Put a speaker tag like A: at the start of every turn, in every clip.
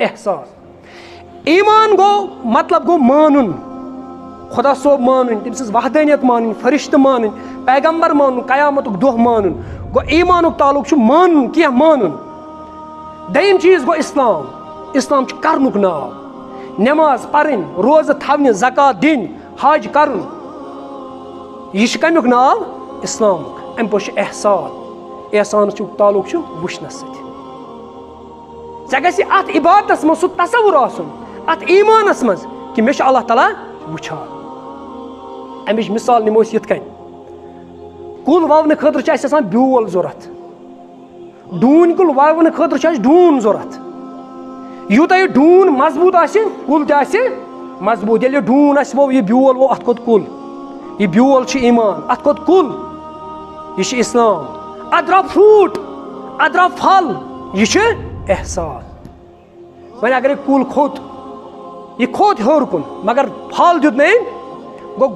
A: احساس. ایمان گو مطلب گو مانن, خدا صوب مانن, تم سٕنٛز وحدانیت مانن, فرشتہٕ مانن, پیغمبر مانن, قیامتُک دۄہ مانن. گو ایمانُک تعلق چھُ مانُن کینٛہہ مانُن. دوٚیِم چیٖز گوٚو اسلام. اسلام چھُ کرنُک ناو. نٮ۪ماز پرٕنۍ, روزٕ تھاونہِ, زکات دِنۍ, حج کرُن, یہِ چھُ کمیُک ناو؟ اسلامُک. امہِ پوٚتُس چھُ احسان. احسانس چھُ تعلق چھُ وٕچھنس سۭتۍ. ژےٚ گژھِ اتھ عبادتس منٛز سُہ تصور آسُن, اتھ ایمانس منٛز کہِ مےٚ چھُ اللہ تعالیٰ وٕچھان. امِچ مثال نِمو أسۍ یِتھ کٔنۍ, کُل وونہٕ خٲطرٕ چھُ اَسہِ آسان بیول ضوٚرتھ, ڈوٗنۍ کُل وونہٕ خٲطرٕ چھُ اَسہِ ڈوٗن ضوٚرتھ. یوٗتاہ یہِ ڈوٗن مضبوٗط آسہِ کُل تہِ آسہِ مضبوٗط. ییٚلہِ یہِ ڈوٗن اَسہِ ووٚو, یہِ بیول ووٚو, اَتھ کھوٚت کُل. یہِ بیول چھُ ایمان, اَتھ کھوٚت کُل, یہِ چھُ اسلام. اَتھ درٛاو فرٛوٗٹ, اَتھ درٛاو پھل, یہِ چھُ احسان. وۄنۍ اگرے کُل کھوٚت, یہِ کھوٚت ہیوٚر کُن مگر پھل دیُت نہٕ أمۍ, گوٚو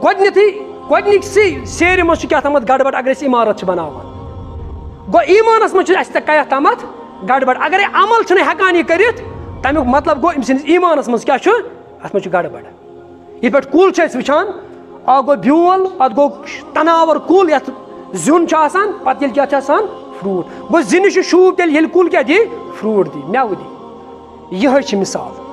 A: گۄڈنِکسٕے سیرِ منٛز چھُ کیٛاہ تامَتھ گڑبڑ اگر أسۍ عمارت چھِ بناوان. گوٚو ایمانس منٛز چھُ اَسہِ کیٛاہ تامَتھ گڑبڑ. اگرے عمل چھُنہٕ ہٮ۪کان یہِ کٔرِتھ, تمیُک مطلب گوٚو أمۍ سٕنٛدِس ایمانس منٛز کیٛاہ چھُ, اَتھ منٛز چھُ گڑبڑ. یِتھ پٲٹھۍ کُل چھِ أسۍ وٕچھان, اکھ گوٚو بیول, پتہٕ گوٚو تناور کُل یتھ زیُن چھُ آسان, پتہٕ ییٚلہِ کیٛاہ چھُ آسان فرٛوٗٹ. گوٚو زِنہِ چھُ شوٗب تیٚلہِ ییٚلہِ کُل کیٛاہ دی, فرٛوٗٹ دی, مٮ۪وٕ دی. یِہے چھِ مثال.